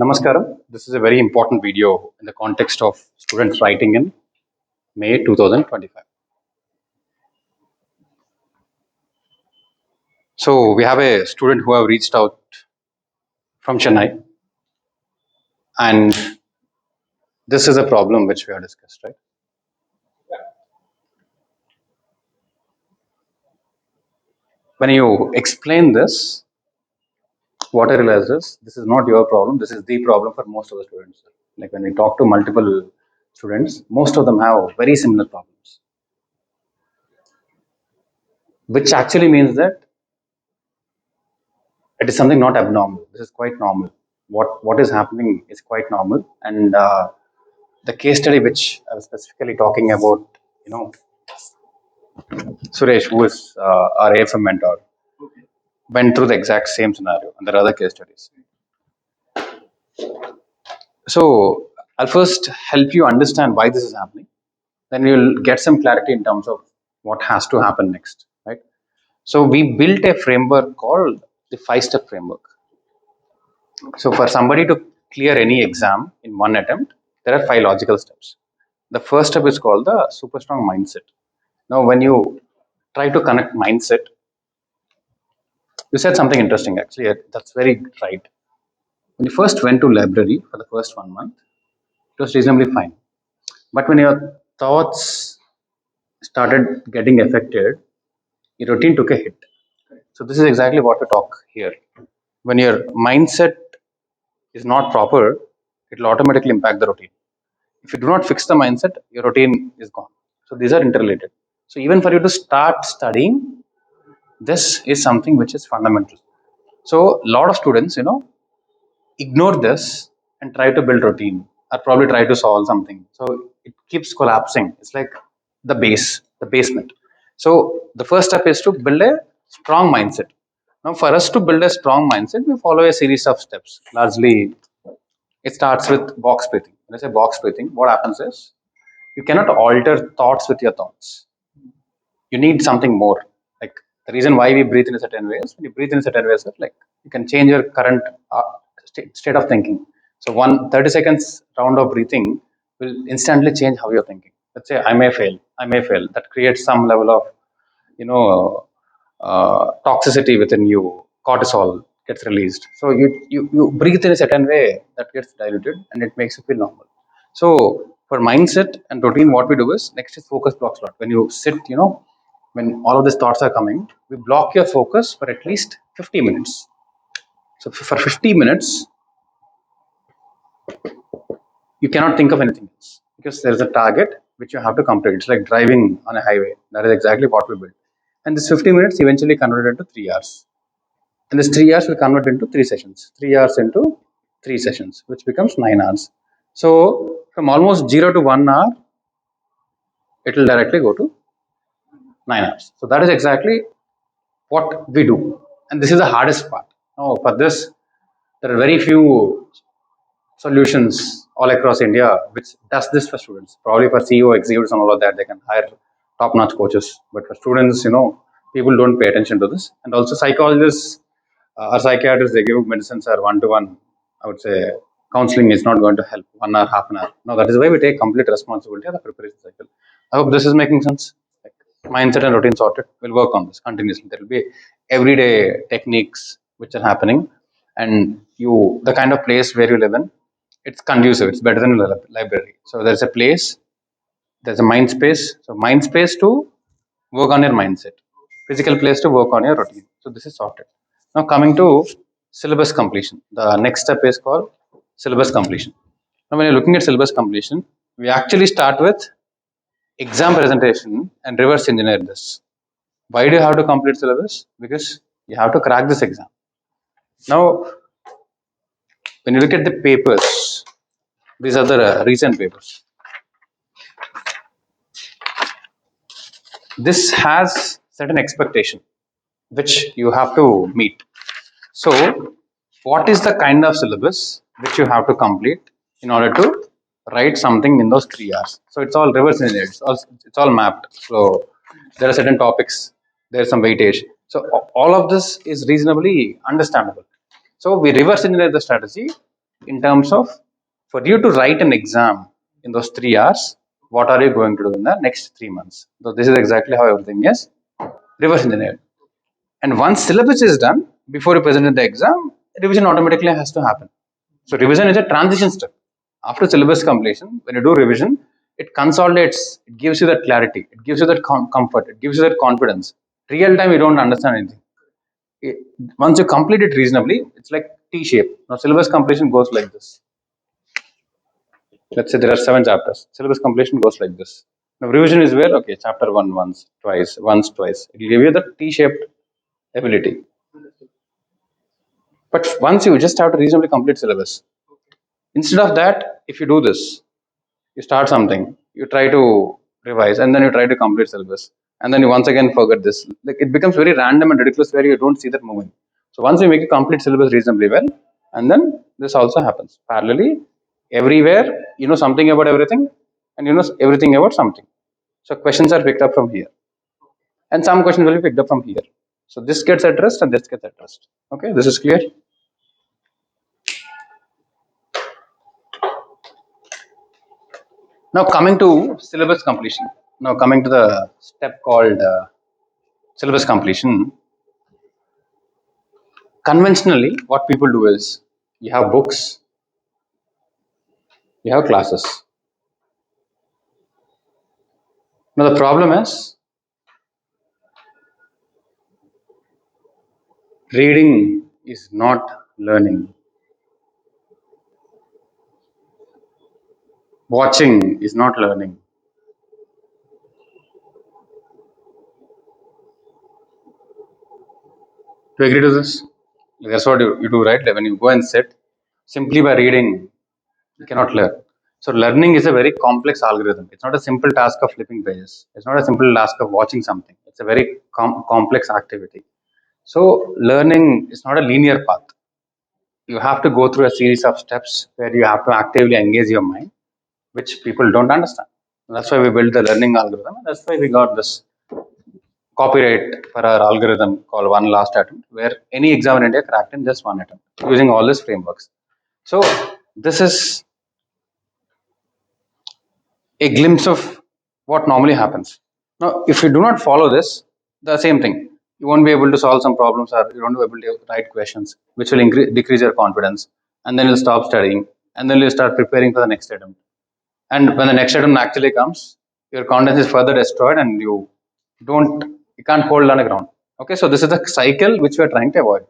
Namaskaram. This is a very important video in the context of students writing in May 2025. So we have a student who have reached out from Chennai, and this is a problem which we have discussed, right? When you explain this, what I realize is this is not your problem. This is the problem for most of the students. Like when we talk to multiple students, most of them have very similar problems, which actually means that it is something not abnormal. This is quite normal. What is happening is quite normal, and the case study which I was specifically talking about, Suresh, who is our AFM mentor, went through the exact same scenario, and there are other case studies. So I'll first help you understand why this is happening. Then you'll get some clarity in terms of what has to happen next, right? So we built a framework called the 5-step framework. So for somebody to clear any exam in one attempt, there are 5 logical steps. The first step is called the super strong mindset. Now, when you try to connect mindset, you said something interesting actually. That's very right. When you first went to library for the first 1 month, it was reasonably fine. But when your thoughts started getting affected, your routine took a hit. So this is exactly what we talk here. When your mindset is not proper, it will automatically impact the routine. If you do not fix the mindset, your routine is gone. So these are interrelated. So even for you to start studying, this is something which is fundamental. So a lot of students, ignore this and try to build routine or probably try to solve something. So it keeps collapsing. It's like the basement. So the first step is to build a strong mindset. Now, for us to build a strong mindset, we follow a series of steps. Largely, it starts with box breathing. When I say box breathing, what happens is you cannot alter thoughts with your thoughts. You need something more. Like the reason why we breathe in a certain ways, when you breathe in a certain ways, like you can change your current state of thinking. So one 30 seconds round of breathing will instantly change how you're thinking. Let's say I may fail. I may fail. That creates some level of, toxicity within you. Cortisol gets released. So you breathe in a certain way that gets diluted and it makes you feel normal. So for mindset and routine, what we do is next is focus block slot. When you sit, when all of these thoughts are coming, we block your focus for at least 50 minutes. So for 50 minutes, you cannot think of anything else because there is a target which you have to complete. It's like driving on a highway. That is exactly what we built. And this 50 minutes eventually converted into 3 hours. And this 3 hours will convert into 3 sessions. 3 hours into 3 sessions, which becomes 9 hours. So from almost 0 to 1 hour, it will directly go to 9 hours. So that is exactly what we do. And this is the hardest part. Now, for this, there are very few solutions all across India which does this for students. Probably for CEO executives and all of that, they can hire top-notch coaches. But for students, people don't pay attention to this. And also psychologists or psychiatrists, they give medicines are one-to-one. I would say counseling is not going to help 1 hour, half an hour. Now that is why we take complete responsibility of the preparation cycle. I hope this is making sense. Like mindset and routine sorted. We'll work on this continuously. There will be everyday techniques which are happening, and the kind of place where you live in, it's conducive. It's better than a library. So there's a place, there's a mind space. So mind space to work on your mindset, physical place to work on your routine. So this is sorted. Now coming to syllabus completion. The next step is called syllabus completion. Now when you're looking at syllabus completion, we actually start with exam presentation and reverse engineer this. Why do you have to complete syllabus? Because you have to crack this exam. Now, when you look at the papers, these are the recent papers. This has certain expectation which you have to meet. So, what is the kind of syllabus which you have to complete in order to write something in those 3 hours? So it's all reverse engineered. It's all mapped. So there are certain topics. There's some weightage. So all of this is reasonably understandable. So we reverse engineer the strategy in terms of for you to write an exam in those 3 hours, what are you going to do in the next 3 months? So this is exactly how everything is reverse engineered. And once syllabus is done, before you present in the exam, revision automatically has to happen. So revision is a transition step. After syllabus completion, when you do revision, it consolidates, it gives you that clarity, it gives you that comfort, it gives you that confidence. Real time, you don't understand anything. Once you complete it reasonably, it's like T shape. Now syllabus completion goes like this. Let's say there are 7 chapters. Syllabus completion goes like this. Now revision is where, okay, chapter 1 once, twice, once, twice. It will give you the T-shaped ability. But once you just have to reasonably complete syllabus. Instead of that, if you do this, you start something, you try to revise, and then you try to complete syllabus, and then you once again forget this. Like it becomes very random and ridiculous where you don't see that moving. So once you make a complete syllabus reasonably well, and then this also happens parallelly everywhere. You know something about everything, and you know everything about something. So questions are picked up from here, and some questions will be picked up from here. So this gets addressed and this gets addressed. Okay, this is clear. Now coming to syllabus completion. Now coming to the step called syllabus completion. Conventionally, what people do is you have books, you have classes. Now the problem is reading is not learning. Watching is not learning. Do you agree to this? That's what you do, right? Like when you go and sit, simply by reading, you cannot learn. So learning is a very complex algorithm. It's not a simple task of flipping pages. It's not a simple task of watching something. It's a very complex activity. So learning is not a linear path. You have to go through a series of steps where you have to actively engage your mind, which people don't understand. That's why we built the learning algorithm. And that's why we got this copyright for our algorithm called One Last Attempt, where any exam in India cracked in just one attempt using all these frameworks. So this is a glimpse of what normally happens. Now, if you do not follow this, the same thing. You won't be able to solve some problems, or you won't be able to write questions, which will decrease your confidence, and then you'll stop studying, and then you'll start preparing for the next attempt. And when the next attempt actually comes, your confidence is further destroyed, and you can't hold on the ground. Okay, so this is the cycle which we are trying to avoid.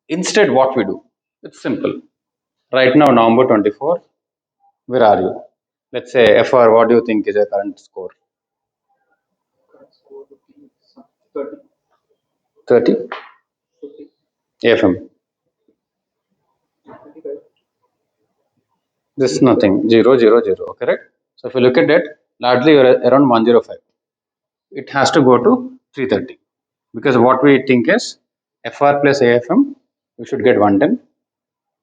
Instead, what we do, it's simple. Right now, November 24, where are you? Let's say FR, what do you think is your current score? 30? AFM. This is nothing. 0, 0, 0. Correct? So if you look at it, largely you're around 105. It has to go to 330. Because what we think is FR plus AFM, you should get 110.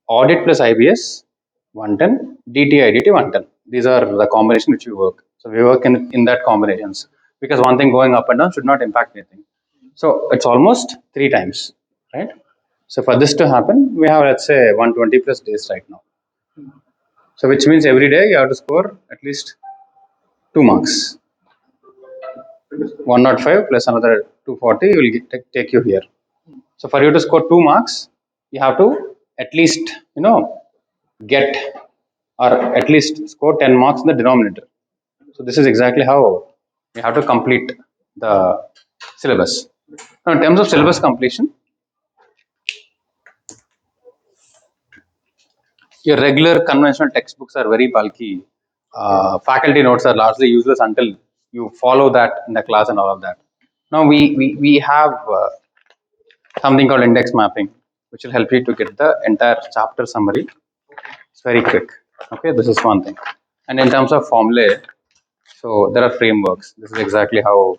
Audit plus IBS, 110. DT, IDT, 110. These are the combination which we work. So we work in that combinations. Because one thing going up and down should not impact anything. So it's almost 3 times, right? So for this to happen, we have, let's say, 120 plus days right now. So which means every day you have to score at least 2 marks. 105 plus another 240 will take you here. So for you to score 2 marks, you have to at least, get or at least score 10 marks in the denominator. So this is exactly how you have to complete the syllabus. Now in terms of syllabus completion, your regular conventional textbooks are very bulky. Faculty notes are largely useless until you follow that in the class and all of that. Now we have something called index mapping, which will help you to get the entire chapter summary. It's very quick. Okay, this is one thing. And in terms of formulae, so there are frameworks. This is exactly how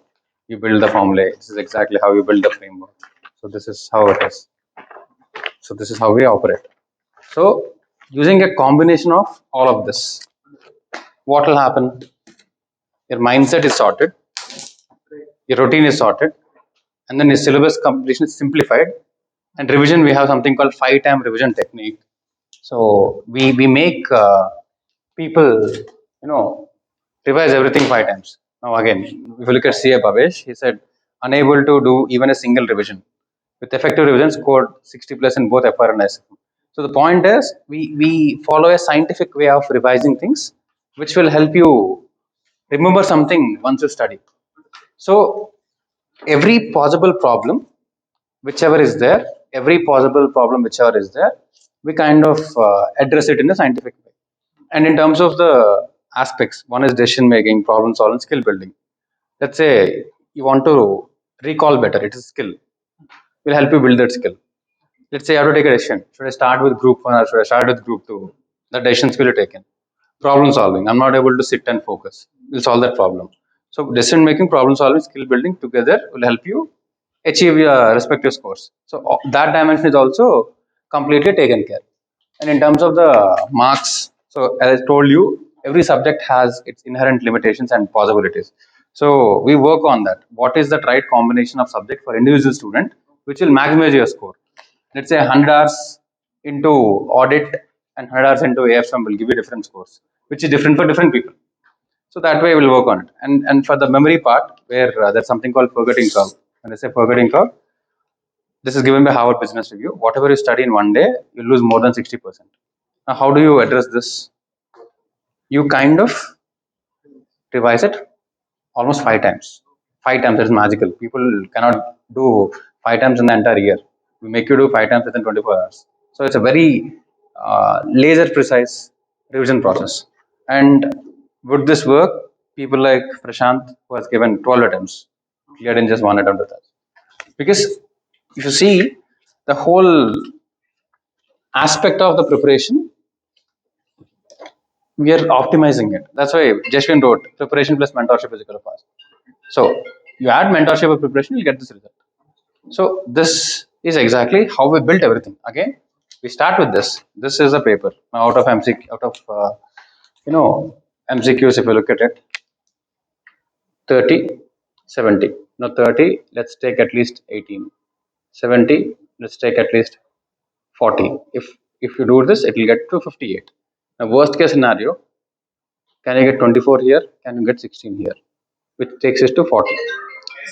you build the formulae. This is exactly how you build the framework. So this is how it is. So this is how we operate. So using a combination of all of this, what will happen? Your mindset is sorted, your routine is sorted, and then your syllabus completion is simplified. And revision, we have something called 5-time revision technique. So we make people, revise everything 5 times. Now again, if you look at CA Bhavesh, he said unable to do even a single revision. With effective revision, scored 60 plus in both FR and SF. So the point is, we follow a scientific way of revising things, which will help you remember something once you study. So every possible problem, whichever is there, every possible problem, whichever is there, we kind of address it in a scientific way. And in terms of the aspects, one is decision making, problem solving, skill building. Let's say you want to recall better, it is a skill. Will help you build that skill. Let's say you have to take a decision. Should I start with group one or should I start with group two? The decisions will be taken. Problem solving. I'm not able to sit and focus. We'll solve that problem. So decision making, problem solving, skill building together will help you achieve your respective scores. So that dimension is also completely taken care. And in terms of the marks, so as I told you, every subject has its inherent limitations and possibilities. So we work on that. What is the right combination of subject for individual student, which will maximize your score? Let's say 100 hours into audit and 100 hours into AFM will give you different scores, which is different for different people. So that way we'll work on it. And for the memory part, where there's something called forgetting curve. When I say forgetting curve, this is given by Harvard Business Review. Whatever you study in one day, you lose more than 60%. Now, how do you address this? You kind of revise it almost 5 times. 5 times is magical. People cannot do 5 times in the entire year. We make you do 5 times within 24 hours. So it's a very laser precise revision process. And would this work? People like Prashant, who has given 12 attempts, cleared in just one attempt with us. Because if you see the whole aspect of the preparation, we are optimizing it. That's why Jeshwin wrote preparation plus mentorship is equal to pass. So you add mentorship with preparation, you'll get this result. So this is exactly how we built everything. Again, we start with this. This is a paper now out of MCQ, out of MCQs. If you look at it, 30, 70. Now 30, let's take at least 18. 70, let's take at least 40. If you do this, it will get to 58. Now worst case scenario, can you get 24 here? Can you get 16 here? Which takes us to 40.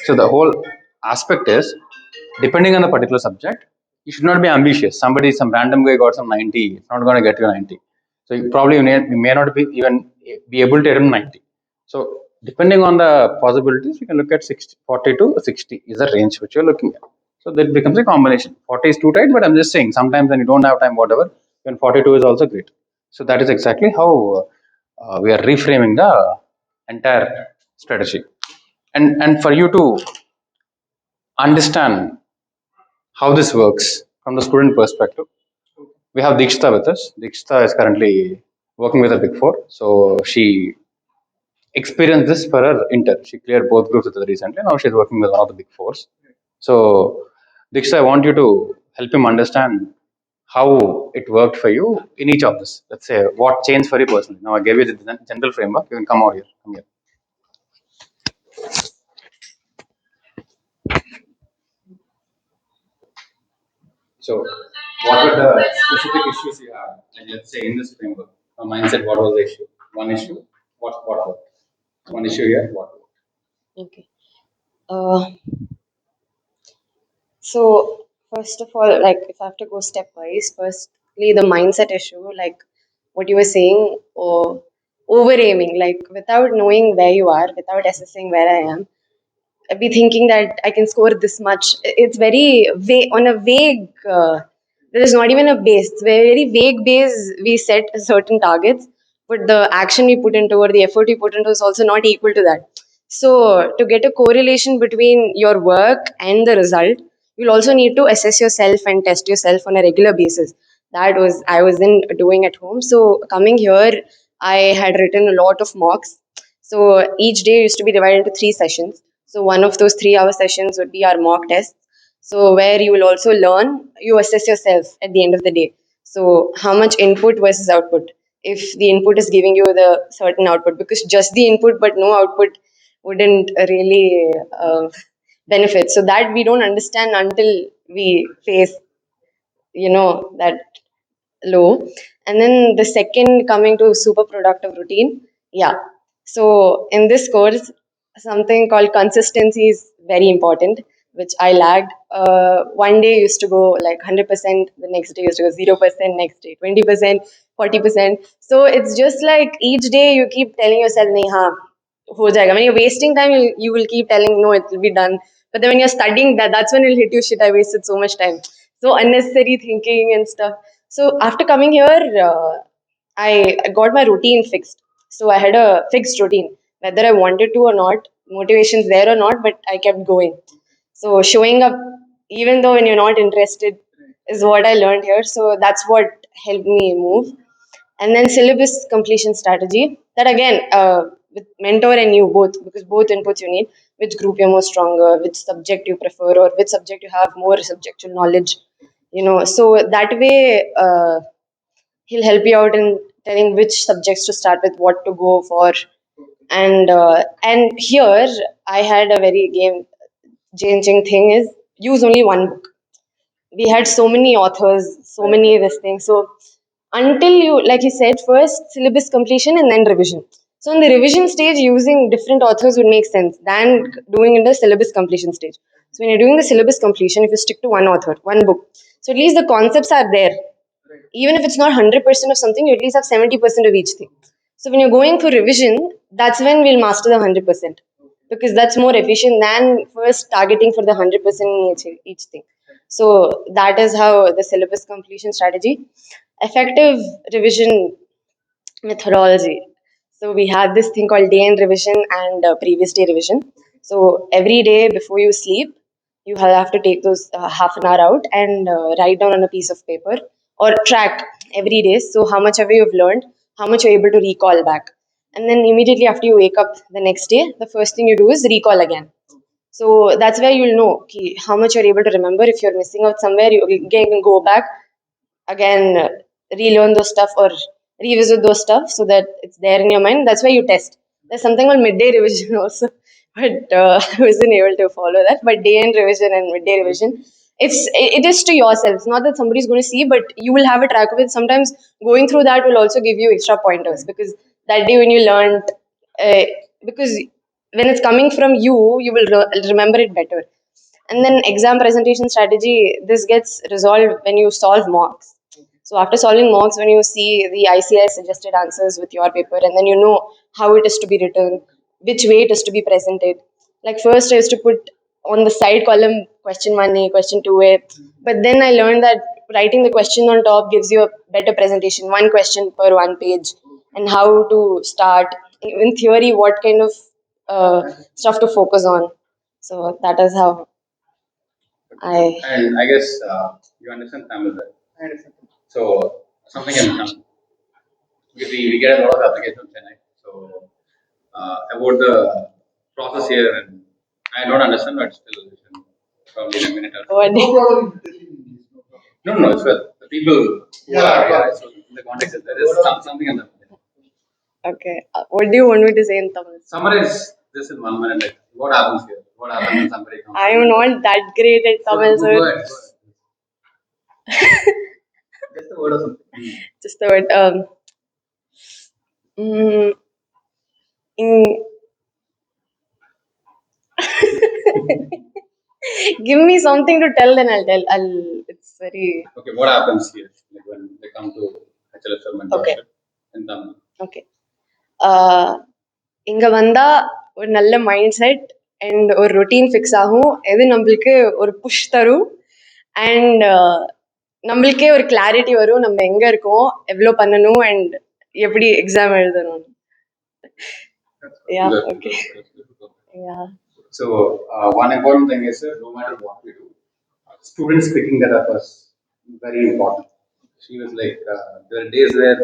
So the whole aspect is, depending on the particular subject, you should not be ambitious. Some random guy got some 90, it's not going to get you 90. So you may not be even be able to attempt 90. So depending on the possibilities, you can look at 60, 40 to 60 is the range which you're looking at. So that becomes a combination. 40 is too tight, but I'm just saying sometimes when you don't have time, whatever, then 42 is also great. So that is exactly how we are reframing the entire strategy. And for you to understand how this works from the student perspective, we have Dikshita with us. Dikshita is currently working with a Big Four. So she experienced this for her inter. She cleared both groups with us recently. Now she's working with one of the Big Fours. So Dikshita, I want you to help him understand how it worked for you in each of this. Let's say what changed for you personally. Now I gave you the general framework. You can come over here. Come here. So, what were the specific issues you have? Like, let's say in this framework, a mindset, what was the issue? One issue, what worked? One issue here, what worked? Okay. Uh, so first of all, like if I have to go stepwise, firstly the mindset issue, like what you were saying, or over aiming, like without knowing where you are, without assessing where I am, I'd be thinking that I can score this much. It's very vague, on a vague. There is not even a base. It's very vague base. We set certain targets, but the action we put into or the effort we put into is also not equal to that. So to get a correlation between your work and the result, you'll also need to assess yourself and test yourself on a regular basis. That was I wasn't doing at home. So coming here, I had written a lot of mocks. So each day used to be divided into 3 sessions. So one of those 3 hour sessions would be our mock tests. So where you will also learn, you assess yourself at the end of the day. So how much input versus output. If the input is giving you the certain output, because just the input but no output wouldn't really benefit. So that we don't understand until we face, that low. And then the second coming to super productive routine. Yeah. So in this course, something called consistency is very important, which I lacked. One day used to go like 100%, the next day used to go 0%, next day 20%, 40%. So it's just like each day you keep telling yourself, nahi, haan, ho jayega. When you're wasting time, you will keep telling, no, it will be done. But then when you're studying, that's when it'll hit you, shit, I wasted so much time. So unnecessary thinking and stuff. So after coming here, I got my routine fixed. So I had a fixed routine, whether I wanted to or not, motivation's there or not, but I kept going. So showing up, even though when you're not interested, is what I learned here. So that's what helped me move. And then syllabus completion strategy. That again, with mentor and you both, because both inputs you need. Which group you're more stronger, which subject you prefer, or which subject you have more subjectual knowledge. So that way. He'll help you out in telling which subjects to start with, what to go for, and here I had a very game changing thing is use only one book. We had so many authors, so many this thing. So until you, like you said, first syllabus completion and then revision. So in the revision stage, using different authors would make sense than doing in the syllabus completion stage. So when you're doing the syllabus completion, if you stick to one author, one book, so at least the concepts are there. Even if it's not 100% of something, you at least have 70% of each thing. So when you're going for revision, that's when we'll master the 100%, because that's more efficient than first targeting for the 100% in each thing. So that is how the syllabus completion strategy. Effective revision methodology. So we have this thing called day end revision and previous day revision. So every day before you sleep, you have to take those half an hour out and write down on a piece of paper or track every day. So how much have you learned, how much you're able to recall back. And then immediately after you wake up the next day, the first thing you do is recall again. So that's where you'll know how much you're able to remember. If you're missing out somewhere, you can go back again, relearn those stuff or revisit those stuff so that it's there in your mind. That's why you test. There's something called midday revision also, but I wasn't able to follow that. But day end revision and midday revision, it is to yourself. It's not that somebody's going to see, but you will have a track of it. Sometimes going through that will also give you extra pointers, because that day when you learned, uh, because when it's coming from you, you will remember it better. And then exam presentation strategy, this gets resolved when you solve mocks. So after solving mocks, when you see the ICI suggested answers with your paper, and then you know how it is to be written, which way it is to be presented. Like first I used to put on the side column question 1A, question 2A. But then I learned that writing the question on top gives you a better presentation, one question per one page, and how to start. In theory, what kind of stuff to focus on. So that is how I. And I guess you understand Tamil, right? So something in Tamil. We get a lot of applications from Chennai. So about the process here, and I don't understand, but still, probably in a minute or What? no, no, it's well, the people who are here. So in the context, there is something in the Okay. What do you want me to say in Tamil? summarize this in 1 minute. Like, what happens here? What happens when somebody comes? I am not that great at Tamil, Go sir. ahead. Just a word or something. Just a word. Mm, in, give me something to tell, then I'll tell. It's very. Okay, what happens here like when they come to HLS or mentorship Okay. in Tamil? Okay. இங்க வந்தா ஒரு நல்ல mind set and ஒரு routine fix ஆகும். எது நம்மளுக்கு ஒரு push தரும் அண்ட் நம்மளுக்கே ஒரு கிளாரிட்டி வரும், நம்ம எங்க இருக்கோம், எவ்வளோ பண்ணணும் அண்ட் எப்படி எக்ஸாம் எழுதணும். Yeah okay yeah. So one important thing is no matter what we do, students picking that up was very important. She was like, there are days where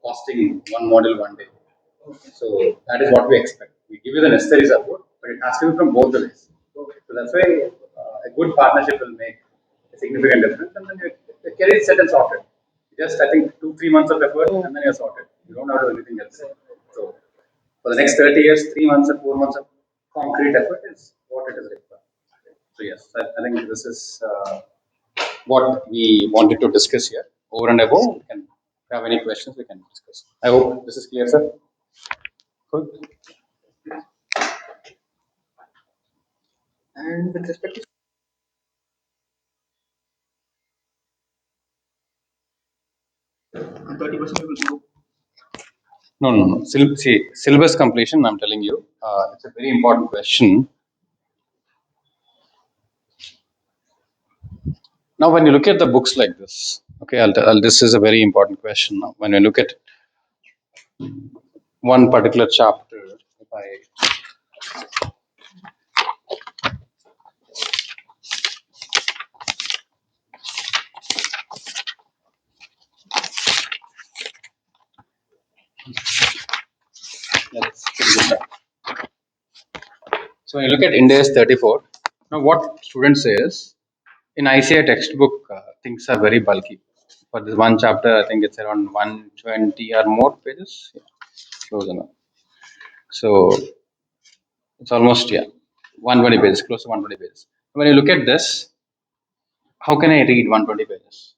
costing one model one day. So that is what we expect. We give you the necessary support, but it has to be from both the ways. So that's why a good partnership will make a significant difference, and then the career is set and sorted. Just I think 2-3 months of effort, and then you're sorted. You don't have to do anything else. So for the next 30 years, 3 months or 4 months of concrete effort is what it is required. So yes, I think this is what we wanted to discuss here. over and above, we can, if you have any questions, we can discuss. I hope this is clear, sir. Cool. And with respect to no. See, syllabus completion, I'm telling you, it's a very important question. Now, when you look at the books like this, okay, this is a very important question. Now, when you look at one particular chapter, if I let's do that. So when you look at Index 34, now what students say is in ICI textbook, things are very bulky. For this one chapter, I think it's around 120 or more pages. Yeah, close enough. So it's almost 120 pages, close to 120 pages. When you look at this, how can I read 120 pages?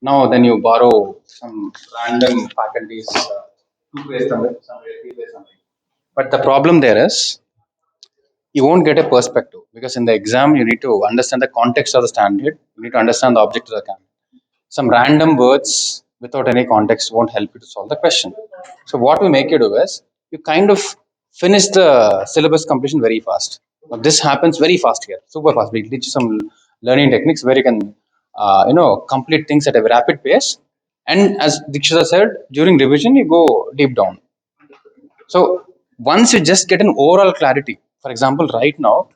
Now then you borrow some random faculties, two pages somewhere, three pages something. But the problem there is you won't get a perspective because in the exam you need to understand the context of the standard. You need to understand the object of the candidate. Some random words without any context won't help you to solve the question. So what we make you do is you kind of finish the syllabus completion very fast. Now, this happens very fast here, super fast. We teach you some learning techniques where you can, complete things at a rapid pace. And as Dikshita said, during revision you go deep down. So once you just get an overall clarity, for example, right now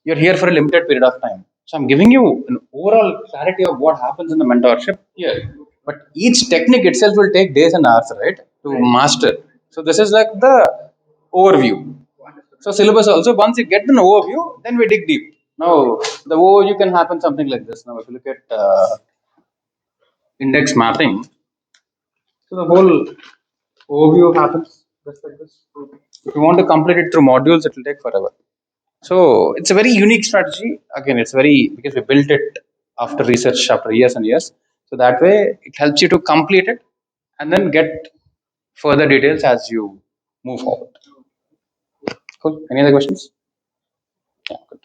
you're here for a limited period of time. So I'm giving you an overall clarity of what happens in the mentorship here. But each technique itself will take days and hours, right, to master. So this is like the overview. So syllabus also, once you get an overview, then we dig deep. Now the overview can happen something like this. Now if you look at index mapping, so the whole overview happens just like this. If you want to complete it through modules, it will take forever. So it's a very unique strategy. Again, it's very because we built it after research after years and years. So that way it helps you to complete it and then get further details as you move forward. Cool. Any other questions? Yeah. Good.